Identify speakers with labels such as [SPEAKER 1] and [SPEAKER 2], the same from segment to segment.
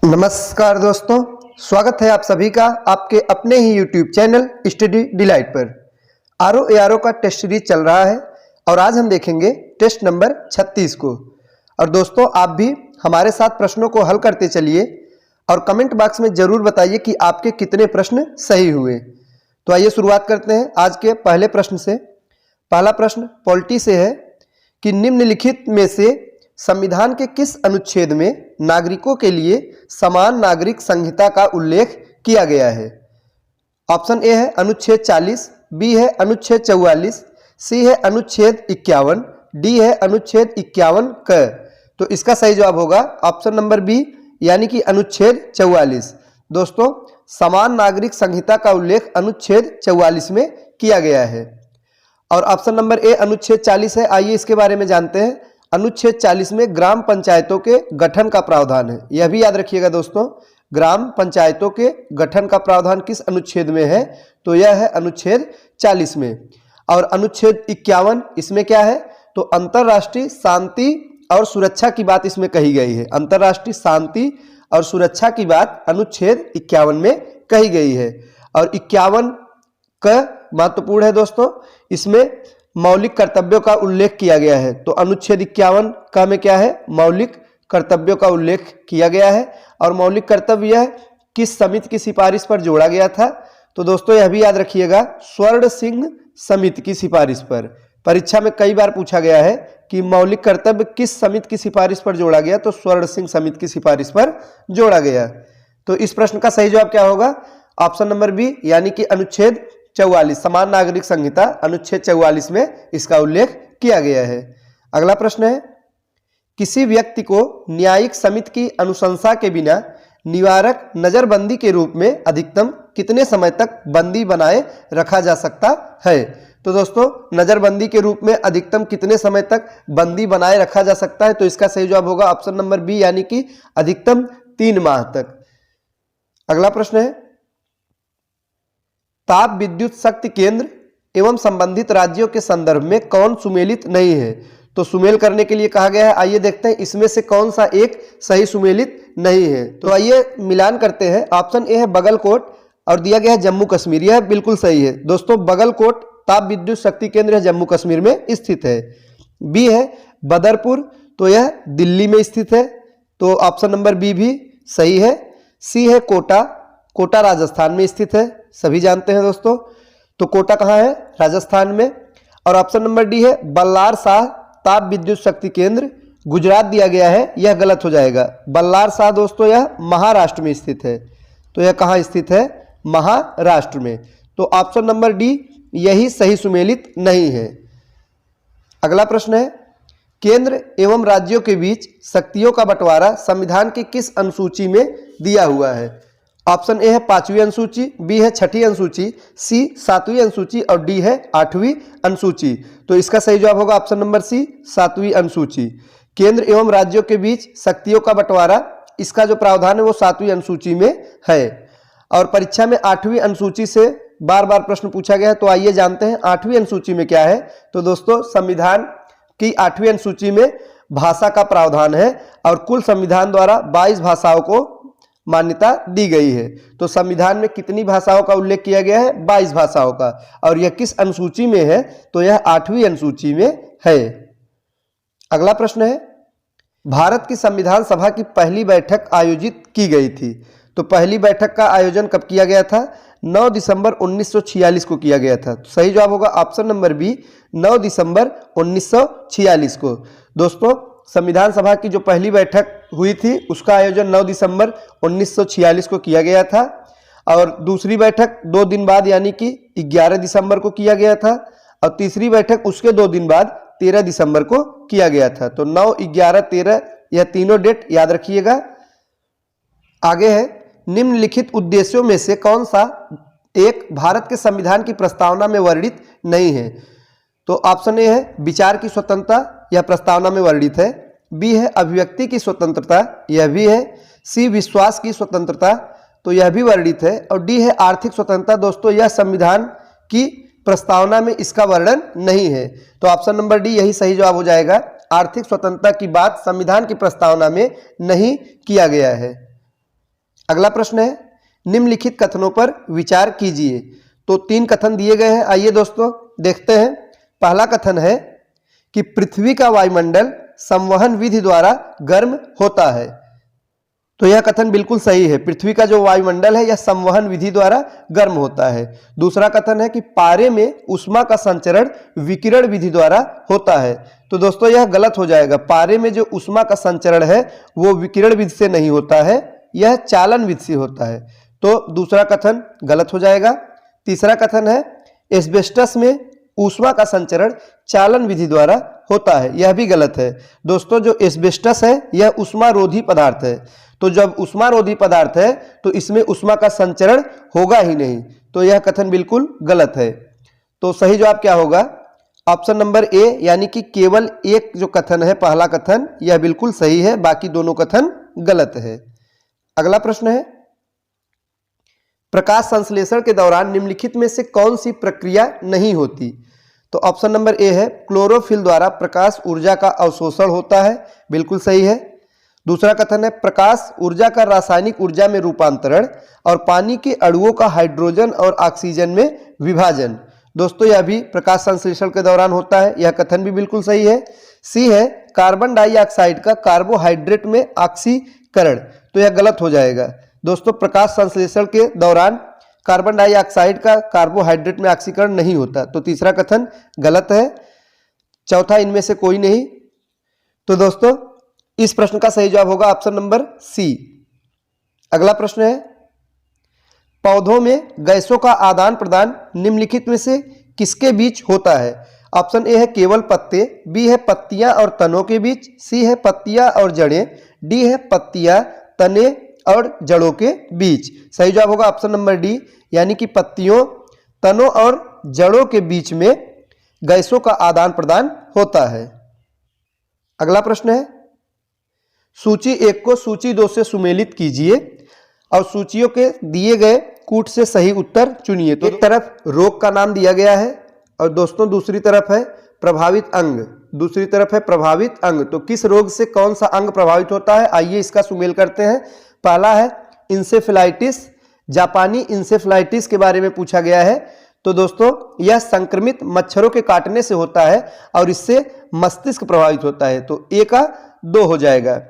[SPEAKER 1] नमस्कार दोस्तों, स्वागत है आप सभी का आपके अपने ही YouTube चैनल स्टडी डिलाइट पर। RO का टेस्ट सीरीज चल रहा है और आज हम देखेंगे टेस्ट नंबर 36 को। और दोस्तों आप भी हमारे साथ प्रश्नों को हल करते चलिए और कमेंट बॉक्स में जरूर बताइए कि आपके कितने प्रश्न सही हुए। तो आइए शुरुआत करते हैं आज के पहले प्रश्न से। पहला प्रश्न पॉलिटी से है कि निम्नलिखित में से संविधान के किस अनुच्छेद में नागरिकों के लिए समान नागरिक संहिता का उल्लेख किया गया है। ऑप्शन ए है अनुच्छेद 40, बी है अनुच्छेद 44, सी है अनुच्छेद 51, डी है अनुच्छेद 51 क। तो इसका सही जवाब होगा ऑप्शन नंबर बी यानी कि अनुच्छेद 44। दोस्तों समान नागरिक संहिता का उल्लेख अनुच्छेद 44 में किया गया है। और ऑप्शन नंबर ए अनुच्छेद 40 है। आइए इसके बारे में जानते हैं। अनुच्छेद 40 में ग्राम पंचायतों के गठन का प्रावधान है। यह भी याद रखिएगा दोस्तों, ग्राम पंचायतों के गठन का प्रावधान किस अनुच्छेद में है, तो यह है अनुच्छेद 40 में। और अनुच्छेद 51 इसमें क्या है, तो अंतर्राष्ट्रीय शांति और सुरक्षा की बात इसमें कही गई है। अंतर्राष्ट्रीय शांति और सुरक्षा की बात अनुच्छेद 51 में कही गई है। और 51 का महत्वपूर्ण है दोस्तों, इसमें मौलिक कर्तव्यों का उल्लेख किया गया है। तो अनुच्छेद 51 का में क्या है, मौलिक कर्तव्यों का उल्लेख किया गया है। और मौलिक कर्तव्य यह किस समिति की सिफारिश पर जोड़ा गया था, तो दोस्तों यह भी याद रखिएगा स्वर्ण सिंह समिति की सिफारिश पर। परीक्षा में कई बार पूछा गया है कि मौलिक कर्तव्य किस समिति की सिफारिश पर जोड़ा गया, तो स्वर्ण सिंह समिति की सिफारिश पर जोड़ा गया। तो इस प्रश्न का सही जवाब क्या होगा, ऑप्शन नंबर बी यानी कि अनुच्छेद 44, समान नागरिक संहिता अनुच्छेद 44 में इसका उल्लेख किया गया है। अगला प्रश्न है किसी व्यक्ति को न्यायिक समिति की अनुशंसा के बिना निवारक नजरबंदी के रूप में अधिकतम कितने समय तक बंदी बनाए रखा जा सकता है। तो दोस्तों नजरबंदी के रूप में अधिकतम कितने समय तक बंदी बनाए रखा जा सकता है, तो इसका सही जवाब होगा ऑप्शन नंबर बी यानी कि अधिकतम 3 माह तक। अगला प्रश्न है ताप विद्युत शक्ति केंद्र एवं संबंधित राज्यों के संदर्भ में कौन सुमेलित नहीं है। तो सुमेल करने के लिए कहा गया है। आइए देखते हैं इसमें से कौन सा एक सही सुमेलित नहीं है। तो आइए मिलान करते हैं। ऑप्शन ए है बगलकोट और दिया गया है जम्मू कश्मीर, यह बिल्कुल सही है दोस्तों। बगलकोट ताप विद्युत शक्ति केंद्र है जम्मू कश्मीर में स्थित है। बी है बदरपुर, तो यह दिल्ली में स्थित है, तो ऑप्शन नंबर बी भी सही है। सी है कोटा, कोटा राजस्थान में स्थित है, सभी जानते हैं दोस्तों। तो कोटा कहाँ है, राजस्थान में। और ऑप्शन नंबर डी है बल्लार शाह ताप विद्युत शक्ति केंद्र, गुजरात दिया गया है, यह गलत हो जाएगा। बल्लार शाह दोस्तों यह महाराष्ट्र में स्थित है। तो यह कहाँ स्थित है, महाराष्ट्र में। तो ऑप्शन नंबर डी यही सही सुमेलित नहीं है। अगला प्रश्न है केंद्र एवं राज्यों के बीच शक्तियों का बंटवारा संविधान की किस अनुसूची में दिया हुआ है। ऑप्शन ए है 5वीं अनुसूची, बी है 6ठी अनुसूची, सी 7वीं अनुसूची और डी है 8वीं अनुसूची। तो इसका सही जवाब होगा ऑप्शन नंबर सी 7वीं अनुसूची। केंद्र एवं राज्यों के बीच शक्तियों का बंटवारा इसका जो प्रावधान है वो 7वीं अनुसूची में है। और परीक्षा में 8वीं अनुसूची से बार बार प्रश्न पूछा गया है। तो आइए जानते हैं 8वीं अनुसूची में क्या है। तो दोस्तों संविधान की 8वीं अनुसूची में भाषा का प्रावधान है और कुल संविधान द्वारा 22 भाषाओं को मान्यता दी गई है। तो संविधान में कितनी भाषाओं का उल्लेख किया गया है, 22 भाषाओं का। और यह किस अनुसूची में है, तो यह 8वीं अनुसूची में है। अगला प्रश्न है भारत की संविधान सभा की पहली बैठक आयोजित की गई थी। तो पहली बैठक का आयोजन कब किया गया था, 9 दिसंबर 1946 को किया गया था। तो सही जवाब होगा ऑप्शन नंबर बी 9 दिसंबर 1946 को। दोस्तों संविधान सभा की जो पहली बैठक हुई थी उसका आयोजन 9 दिसंबर 1946 को किया गया था। और दूसरी बैठक 2 दिन बाद यानी कि 11 दिसंबर को किया गया था। और तीसरी बैठक उसके 2 दिन बाद 13 दिसंबर को किया गया था। तो 9, 11, 13 यह तीनों डेट याद रखिएगा। आगे है निम्नलिखित उद्देश्यों में से कौन सा एक भारत के संविधान की प्रस्तावना में वर्णित नहीं है। तो ऑप्शन ए है विचार की स्वतंत्रता, यह प्रस्तावना में वर्णित है। बी है अभिव्यक्ति की स्वतंत्रता, यह भी है। सी विश्वास की स्वतंत्रता, तो यह भी वर्णित है। और डी है आर्थिक स्वतंत्रता। दोस्तों यह संविधान की प्रस्तावना में इसका वर्णन नहीं है। तो ऑप्शन नंबर डी यही सही जवाब हो जाएगा। आर्थिक स्वतंत्रता की बात संविधान की प्रस्तावना में नहीं किया गया है। अगला प्रश्न है, निम्नलिखित कथनों पर विचार कीजिए। तो 3 कथन दिए गए हैं, आइए दोस्तों देखते हैं। पहला कथन है कि पृथ्वी का वायुमंडल संवहन विधि द्वारा गर्म होता है। तो यह कथन बिल्कुल सही है, पृथ्वी का जो वायुमंडल है यह संवहन विधि द्वारा गर्म होता है। दूसरा कथन है कि पारे में ऊष्मा का संचरण विकिरण विधि द्वारा होता है। तो दोस्तों यह गलत हो जाएगा, पारे में जो ऊष्मा का संचरण है वो विकिरण विधि से नहीं होता है, यह चालन विधि से होता है। तो दूसरा कथन गलत हो जाएगा। तीसरा कथन है, एस्बेस्टस में ऊष्मा का संचरण चालन विधि द्वारा होता है, यह भी गलत है। दोस्तों जो एस्बेस्टस है यह ऊष्मारोधी पदार्थ है, तो जब ऊष्मारोधी पदार्थ है तो इसमें ऊष्मा का संचरण होगा ही नहीं, तो यह कथन बिल्कुल गलत है। तो सही जवाब क्या होगा? ऑप्शन नंबर ए, यानी कि केवल एक जो कथन है, पहला कथन, यह बिल्कुल सही है, बाकी दोनों कथन गलत है। अगला प्रश्न है, प्रकाश संश्लेषण के दौरान निम्नलिखित में से कौन सी प्रक्रिया नहीं होती? तो ऑप्शन नंबर ए है, क्लोरोफिल द्वारा प्रकाश ऊर्जा का अवशोषण होता है, बिल्कुल सही है। दूसरा कथन है, प्रकाश ऊर्जा का रासायनिक ऊर्जा में रूपांतरण और पानी के अणुओं का हाइड्रोजन और ऑक्सीजन में विभाजन। दोस्तों यह भी प्रकाश संश्लेषण के दौरान होता है, यह कथन भी बिल्कुल सही है। सी है, कार्बन डाइऑक्साइड का कार्बोहाइड्रेट में ऑक्सीकरण। तो यह गलत हो जाएगा। दोस्तों प्रकाश संश्लेषण के दौरान कार्बन डाइऑक्साइड का कार्बोहाइड्रेट में ऑक्सीकरण नहीं होता, तो तीसरा कथन गलत है। चौथा इनमें से कोई नहीं। तो दोस्तों इस प्रश्न का सही जवाब होगा ऑप्शन नंबर सी। अगला प्रश्न है, पौधों में गैसों का आदान प्रदान निम्नलिखित में से किसके बीच होता है? ऑप्शन ए है केवल पत्ते, बी है पत्तियां और तनों के बीच, सी है पत्तियां और जड़ें, डी है पत्तियां, तने और जड़ों के बीच। सही जवाब होगा ऑप्शन नंबर डी, यानी कि पत्तियों, तनों और जड़ों के बीच में गैसों का आदान प्रदान होता है। अगला प्रश्न है, सूची 1 को सूची 2 से सुमेलित कीजिए और सूचियों के दिए गए कूट से सही उत्तर चुनिए। तो एक तरफ रोग का नाम दिया गया है और दोस्तों दूसरी तरफ है प्रभावित अंग, दूसरी तरफ है प्रभावित अंग। तो किस रोग से कौन सा अंग प्रभावित होता है, आइए इसका सुमेल करते हैं। पहला है इंसेफेलाइटिस, जापानी इंसेफेलाइटिस के बारे में पूछा गया है। तो दोस्तों यह संक्रमित मच्छरों के काटने से होता है और इससे मस्तिष्क प्रभावित होता है। तो ए का 2 हो जाएगा,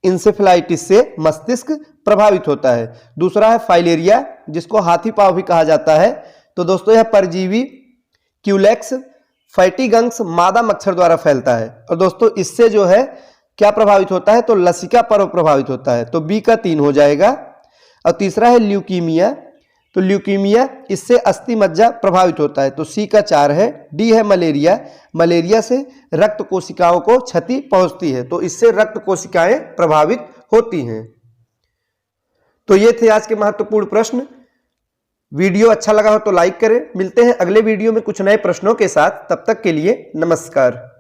[SPEAKER 1] इंसेफेलाइटिस से मस्तिष्क प्रभावित होता है। दूसरा है फाइलेरिया, जिसको हाथी पांव भी कहा जाता है। तो दोस्तों यह परजीवी क्यूलेक्स फैटिगंग्स मादा मच्छर द्वारा फैलता है और दोस्तों इससे जो है क्या प्रभावित होता है, तो लसिका पर्व प्रभावित होता है। तो बी का 3 हो जाएगा। और तीसरा है ल्यूकीमिया, तो ल्यूकीमिया इससे अस्थि मज्जा प्रभावित होता है। तो सी का 4 है। डी है मलेरिया, मलेरिया से रक्त कोशिकाओं को क्षति पहुंचती है, तो इससे रक्त कोशिकाएं प्रभावित होती हैं। तो ये थे आज के महत्वपूर्ण प्रश्न। वीडियो अच्छा लगा हो तो लाइक करें। मिलते हैं अगले वीडियो में कुछ नए प्रश्नों के साथ, तब तक के लिए नमस्कार।